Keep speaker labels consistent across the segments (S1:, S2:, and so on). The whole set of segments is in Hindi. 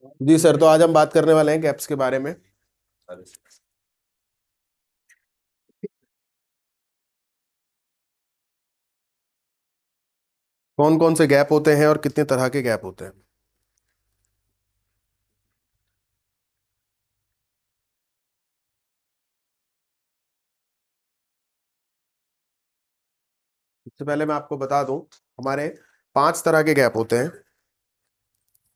S1: जी सर, तो आज हम बात करने वाले हैं गैप्स के बारे में। कौन कौन से गैप होते हैं और कितने तरह के गैप होते हैं। सबसे पहले मैं आपको बता दूं, हमारे 5 तरह के गैप होते हैं।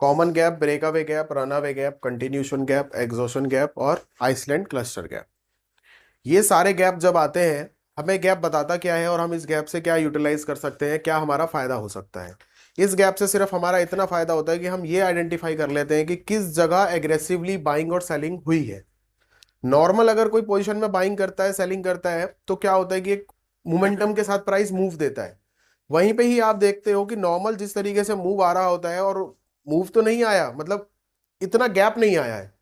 S1: Common gap, break away gap, run away gap, continuation gap, exhaustion gap और आइसलैंड क्लस्टर गैप। ये सारे गैप जब आते हैं, हमें गैप बताता क्या है और हम इस गैप से क्या यूटिलाइज कर सकते हैं, क्या हमारा फायदा हो सकता है। इस गैप से सिर्फ हमारा इतना फायदा होता है कि हम ये आइडेंटिफाई कर लेते हैं कि किस जगह एग्रेसिवली बाइंग और सेलिंग हुई है। नॉर्मल अगर कोई पोजीशन में बाइंग करता है, सेलिंग करता है, तो क्या होता है कि एक मोमेंटम के साथ प्राइस मूव देता है। वहीं पे ही आप देखते हो कि नॉर्मल जिस तरीके से मूव आ रहा होता है, और मूव तो नहीं आया, मतलब इतना गैप नहीं आया है।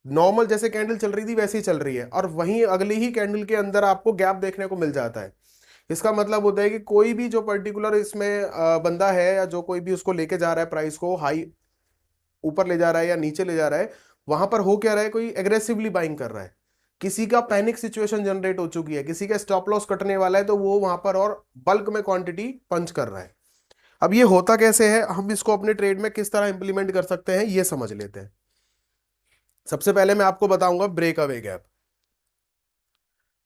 S1: नॉर्मल जैसे कैंडल चल रही थी वैसे ही चल रही है, और वहीं अगली ही कैंडल के अंदर आपको गैप देखने को मिल जाता है। इसका मतलब होता है कि कोई भी जो पर्टिकुलर इसमें बंदा है, या जो कोई भी उसको लेके जा रहा है, प्राइस को हाई ऊपर ले जा रहा है या नीचे ले जा रहा है, वहां पर हो क्या रहा है, कोई एग्रेसिवली बाइंग कर रहा है। किसी का पैनिक सिचुएशन जनरेट हो चुकी है, किसी का स्टॉप लॉस कटने वाला है, तो वो वहां पर और बल्क में क्वांटिटी पंच कर रहा है। अब ये होता कैसे है, हम इसको अपने ट्रेड में किस तरह इंप्लीमेंट कर सकते हैं, ये समझ लेते हैं। सबसे पहले मैं आपको बताऊंगा ब्रेक अवे गैप।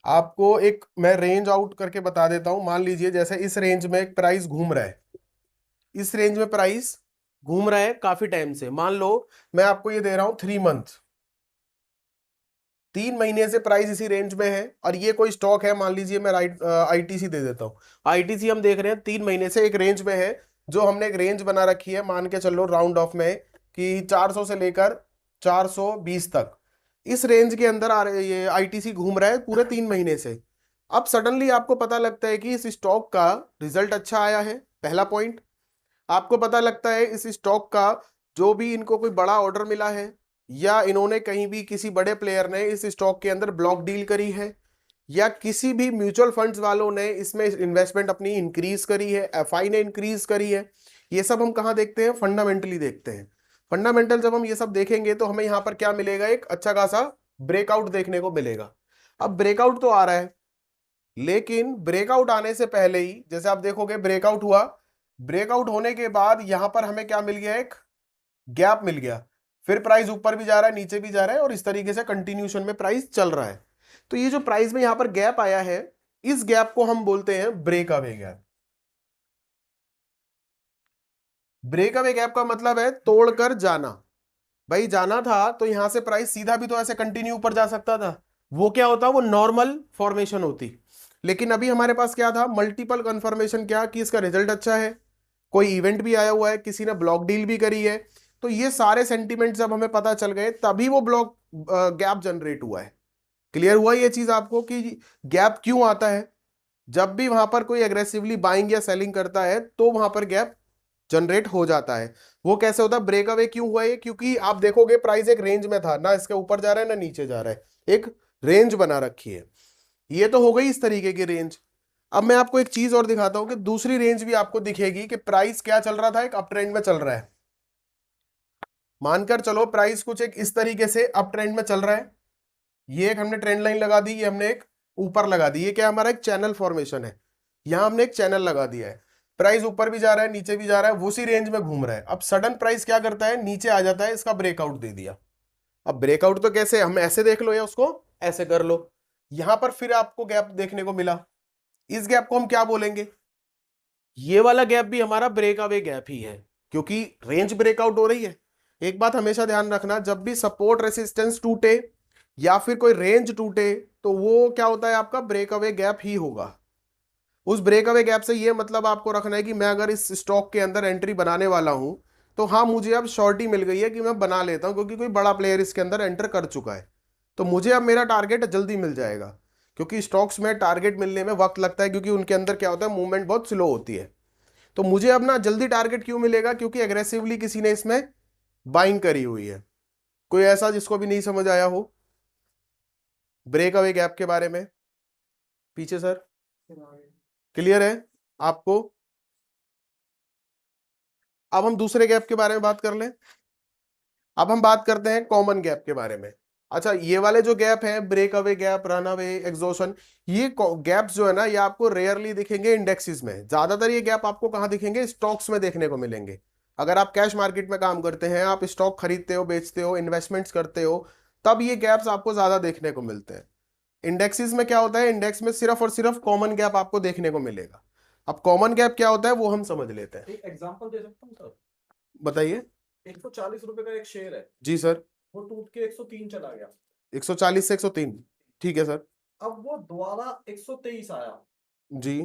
S1: आपको एक मैं रेंज आउट करके बता देता हूं। मान लीजिए जैसे इस रेंज में एक प्राइस घूम रहा है, इस रेंज में प्राइस घूम रहा है काफी टाइम से। मान लो मैं आपको ये दे रहा हूं 3 मंथ, 3 महीने से प्राइस इसी रेंज में है, और ये कोई स्टॉक है, मान लीजिए मैं राइट आईटीसी दे देता हूँ। आईटीसी हम देख रहे हैं 3 महीने से एक रेंज में है। जो हमने एक रेंज बना रखी है, मान के चलो राउंड ऑफ में कि 400 से लेकर 420 तक, इस रेंज के अंदर आ रहे ये आईटीसी घूम रहा है पूरे 3 महीने से। अब सडनली आपको पता लगता है कि इस स्टॉक का रिजल्ट अच्छा आया है, पहला पॉइंट। आपको पता लगता है इस स्टॉक का जो भी इनको कोई बड़ा ऑर्डर मिला है, या इन्होंने कहीं भी किसी बड़े प्लेयर ने इस स्टॉक के अंदर ब्लॉक डील करी है, या किसी भी म्यूचुअल फंड्स वालों ने इसमें इन्वेस्टमेंट अपनी इंक्रीज करी है, एफआई ने इंक्रीज करी है। ये सब हम कहाँ देखते हैं, फंडामेंटली देखते हैं। फंडामेंटल जब हम ये सब देखेंगे तो हमें यहाँ पर क्या मिलेगा, एक अच्छा खासा ब्रेकआउट देखने को मिलेगा। अब ब्रेकआउट तो आ रहा है, लेकिन ब्रेकआउट आने से पहले ही जैसे आप देखोगे ब्रेकआउट हुआ, ब्रेकआउट होने के बाद यहां पर हमें क्या मिल गया, एक गैप मिल गया। फिर प्राइस ऊपर भी जा रहा है, नीचे भी जा रहा है, और इस तरीके से कंटिन्यूशन में प्राइस चल रहा है। तो ये जो प्राइस में यहां पर गैप आया है, इस गैप को हम बोलते हैं break away gap. Break away gap का मतलब है तोड़कर जाना। भाई जाना था तो यहां से प्राइस सीधा भी तो ऐसे कंटिन्यू ऊपर जा सकता था, वो क्या होता, वो नॉर्मल फॉर्मेशन होती। लेकिन अभी हमारे पास क्या था, मल्टीपल कंफर्मेशन, क्या कि इसका रिजल्ट अच्छा है, कोई इवेंट भी आया हुआ है, किसी ने ब्लॉक डील भी करी है। तो ये सारे सेंटिमेंट जब हमें पता चल गए, तभी वो ब्लॉक गैप जनरेट हुआ है। क्लियर हुआ ये चीज आपको कि गैप क्यों आता है। जब भी वहां पर कोई एग्रेसिवली बाइंग या सेलिंग करता है तो वहां पर गैप जनरेट हो जाता है। वो कैसे होता है, ब्रेकअवे क्यों हुआ है, क्योंकि आप देखोगे प्राइस एक रेंज में था ना, इसके ऊपर जा रहा है ना नीचे जा रहा है, एक रेंज बना रखी है। ये तो हो गई इस तरीके की रेंज। अब मैं आपको एक चीज और दिखाता हूं कि दूसरी रेंज भी आपको दिखेगी कि प्राइस क्या चल रहा था, एक अप ट्रेंड में चल रहा है। मानकर चलो प्राइस कुछ एक इस तरीके से अप ट्रेंड में चल रहा है। ये एक हमने ट्रेंड लाइन लगा दी, ये हमने एक ऊपर लगा दी, ये क्या हमारा एक चैनल फॉर्मेशन है। यहां हमने एक चैनल लगा दिया है। प्राइस ऊपर भी जा रहा है, नीचे भी जा रहा है, वो उसी रेंज में घूम रहा है। अब सडन प्राइस क्या करता है, नीचे आ जाता है, इसका ब्रेकआउट दे दिया। अब ब्रेकआउट तो कैसे, हम ऐसे देख लो या उसको ऐसे कर लो। यहां पर फिर आपको गैप देखने को मिला, इस गैप को हम क्या बोलेंगे, ये वाला गैप भी हमारा ब्रेक अवे गैप ही है, क्योंकि रेंज ब्रेकआउट हो रही है। एक बात हमेशा ध्यान रखना, जब भी सपोर्ट रेसिस्टेंस टूटे या फिर कोई रेंज टूटे, तो वो क्या होता है, आपका ब्रेक अवे गैप ही होगा। उस ब्रेक अवे गैप से ये मतलब आपको रखना है कि मैं अगर इस स्टॉक के अंदर एंट्री बनाने वाला हूं, तो हाँ मुझे अब शॉर्टी मिल गई है कि मैं बना लेता हूं, क्योंकि कोई बड़ा प्लेयर इसके अंदर एंटर कर चुका है। तो मुझे अब मेरा टारगेट जल्दी मिल जाएगा, क्योंकि स्टॉक्स में टारगेट मिलने में वक्त लगता है, क्योंकि उनके अंदर क्या होता है, मूवमेंट बहुत स्लो होती है। तो मुझे अब ना जल्दी टारगेट क्यों मिलेगा, क्योंकि एग्रेसिवली किसी ने इसमें बाइंग करी हुई है। कोई ऐसा जिसको भी नहीं समझ आया हो ब्रेक अवे गैप के बारे में, पीछे सर क्लियर है आपको। अब हम दूसरे गैप के बारे में बात कर लें। अब हम बात करते हैं कॉमन गैप के बारे में। अच्छा, ये वाले जो गैप है, break away gap, run away, exhaustion, ये गैप्स जो है ना, ये आपको रेयरली दिखेंगे इंडेक्सेस में। ज्यादातर ये गैप आपको कहाँ दिखेंगे? स्टॉक्स में देखने को मिलेंगे। अगर आप कैश मार्केट में काम करते हैं, आप स्टॉक खरीदते हो, बेचते हो, इन्वेस्टमेंट्स करते हो, तब ये गैप्स आपको ज्यादा देखने को मिलते हैं। इंडेक्सेस में क्या होता है? इंडेक्स में सिर्फ और सिर्फ कॉमन गैप आपको देखने को मिलेगा। अब कॉमन गैप क्या होता है वो हम समझ लेते हैं।
S2: एक एग्जांपल दे सकता हूँ सर?
S1: बताइए।
S2: 140 रुपए का एक शेयर है,
S1: जी सर।
S2: वो टूट के 103 चला गया।
S1: 140 से 103, ठीक है सर।
S2: अब वो दोबारा 123 आया
S1: जी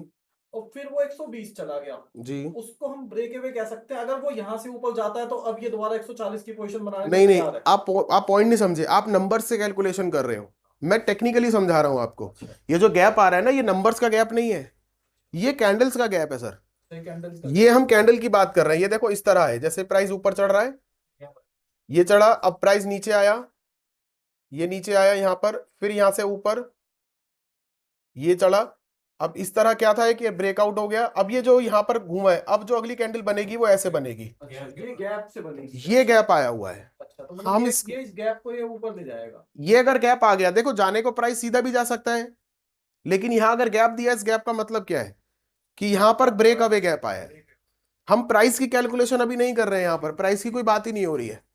S2: और फिर वो 120 चला गया।
S1: जी।
S2: उसको हम ब्रेक अवे कह सकते हैं। अगर वो यहाँ से ऊपर जाता है तो अब ये दोबारा 140 की पोजीशन बनाने
S1: नहीं
S2: को
S1: नहीं,
S2: तैयार है।
S1: आप पॉइंट नहीं समझे, आप नंबर से कैलकुलेशन कर रहे हो। मैं टेक्निकली समझा रहा हूं आपको। ये जो गैप आ रहा है ना, ये नंबर्स का गैप नहीं है, ये कैंडल्स का गैप है सर।
S2: कैंडल्स का
S1: ये हम कैंडल की बात कर रहे हैं। ये देखो इस तरह है, जैसे प्राइस ऊपर चढ़ रहा है, ये चढ़ा, अब प्राइस नीचे आया, ये नीचे आया यहां पर, फिर यहां से ऊपर ये चढ़ा। अब इस तरह क्या था कि ब्रेकआउट हो गया। अब ये जो यहां पर घूमा है, अब जो अगली कैंडल बनेगी वो ऐसे बनेगी।
S2: ये गैप से बनेगी।
S1: ये गैप आया हुआ है।
S2: अच्छा, तो
S1: हम
S2: मतलब ये इस गैप को ये ऊपर ले जाएगा।
S1: ये अगर गैप आ गया, देखो जाने को प्राइस सीधा भी जा सकता है, लेकिन यहां अगर गैप दिया, इस गैप का मतलब क्या है कि यहां पर ब्रेक अवे गैप आया है। हम प्राइस की कैलकुलेशन अभी नहीं कर रहे हैं, यहां पर प्राइस की कोई बात ही नहीं हो रही है।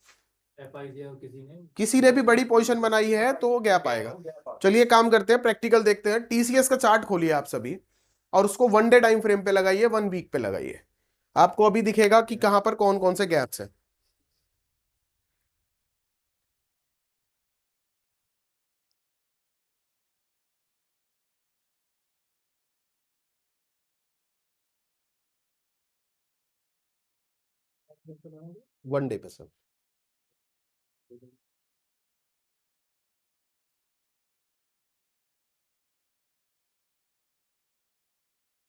S1: किसी ने भी बड़ी पोजीशन बनाई है तो वो गैप आएगा। चलिए काम करते हैं, प्रैक्टिकल देखते हैं। टीसीएस का चार्ट खोलिए आप सभी, और उसको 1 डे टाइम फ्रेम पे लगाइए, 1 वीक पे लगाइए। आपको अभी दिखेगा कि कहां पर कौन कौन से गैप्स हैं। वन डे पे सर।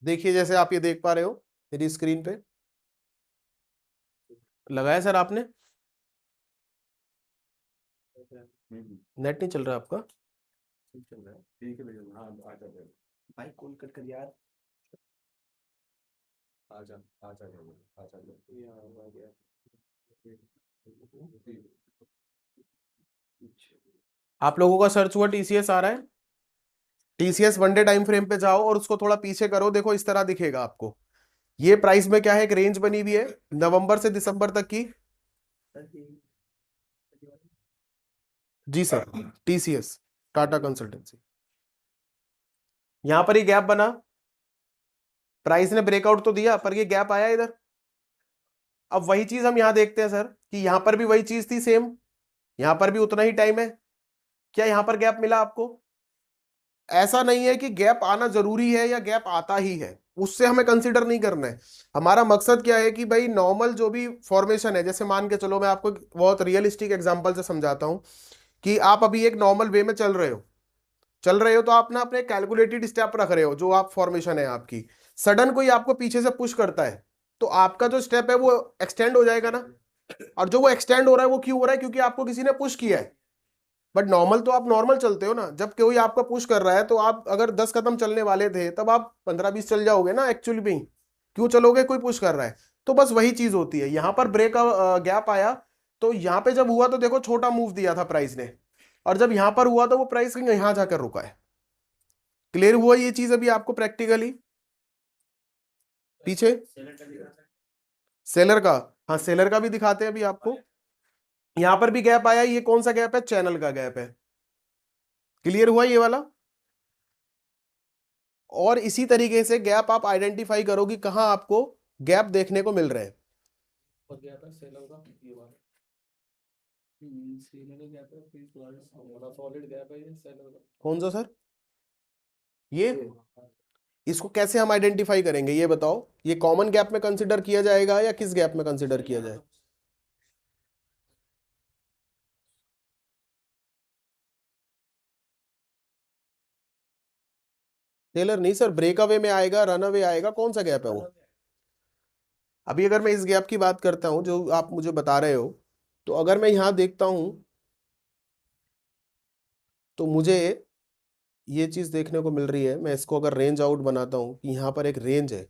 S1: देखिए जैसे आप ये देख पा रहे हो मेरी स्क्रीन पे, लगाया सर आपने? नेट नहीं चल रहा आपका?
S2: चल रहा है, ठीक है भैया। हाँ, आ जा भाई, कॉल कट कर यार। आ जा, आ जा, आ जा, ये आ गया।
S1: आप लोगों का सर्च हुआ, टीसीएस आ रहा है? टीसीएस 1 डे टाइम फ्रेम पे जाओ और उसको थोड़ा पीछे करो, देखो इस तरह दिखेगा आपको। ये प्राइस में क्या है, एक रेंज बनी हुई है नवंबर से दिसंबर तक की। जी सर, टीसीएस, टाटा कंसल्टेंसी। यहां पर ही गैप बना, प्राइस ने ब्रेकआउट तो दिया, पर ये गैप आया इधर। अब वही चीज हम यहां देखते हैं सर, कि यहां पर भी वही चीज थी सेम, यहां पर भी उतना ही टाइम है। क्या यहां पर गैप मिला आपको? ऐसा नहीं है कि गैप आना जरूरी है या गैप आता ही है, उससे हमें कंसीडर नहीं करना है। हमारा मकसद क्या है कि भाई नॉर्मल जो भी फॉर्मेशन है, जैसे मान के चलो, मैं आपको एक बहुत रियलिस्टिक एग्जांपल से समझाता हूं कि आप अभी एक नॉर्मल वे में चल रहे हो तो आप ना अपने कैलकुलेटेड स्टेप रख रहे हो, जो आप फॉर्मेशन है आपकी, सडन कोई आपको पीछे से पुश करता है, तो आपका जो स्टेप है वो एक्सटेंड हो जाएगा ना। और जो वो एक्सटेंड हो रहा है वो क्यों हो रहा है? क्योंकि आपको किसी ने पुश किया है। बट नॉर्मल तो आप नॉर्मल चलते हो ना, जब कोई आपका पुश कर रहा है तो आप अगर 10 कदम चलने वाले थे तब आप 15-20 चल जाओगे ना एक्चुअली में। क्यों चलोगे? कोई पुश कर रहा है। तो बस वही चीज होती है, यहां पर ब्रेक गैप आया, तो यहां पे जब हुआ तो देखो छोटा मूव दिया था प्राइस ने, और जब यहां पर हुआ तो वो प्राइस यहां जाकर रुका है। क्लियर हुआ ये चीज अभी आपको प्रैक्टिकली? पीछे सेलर का, हाँ सेलर का भी दिखाते हैं अभी आपको। यहां पर भी गैप आया, ये कौन सा गैप है? चैनल का गैप है। क्लियर हुआ ये वाला? और इसी तरीके से गैप आप आइडेंटिफाई करो कि कहां आपको गैप देखने को मिल रहे हैं। कौन सा सर? ये इसको कैसे हम आइडेंटिफाई करेंगे ये बताओ? ये कॉमन गैप में कंसिडर किया जाएगा या किस गैप में कंसिडर किया जाए? टेलर नहीं सर, ब्रेकअवे में आएगा, रन अवे आएगा, कौन सा गैप है वो? अभी अगर मैं इस गैप की बात करता हूं जो आप मुझे बता रहे हो, तो अगर मैं यहां देखता हूं तो मुझे ये चीज देखने को मिल रही है। मैं इसको अगर रेंज आउट बनाता हूं कि यहां पर एक रेंज है,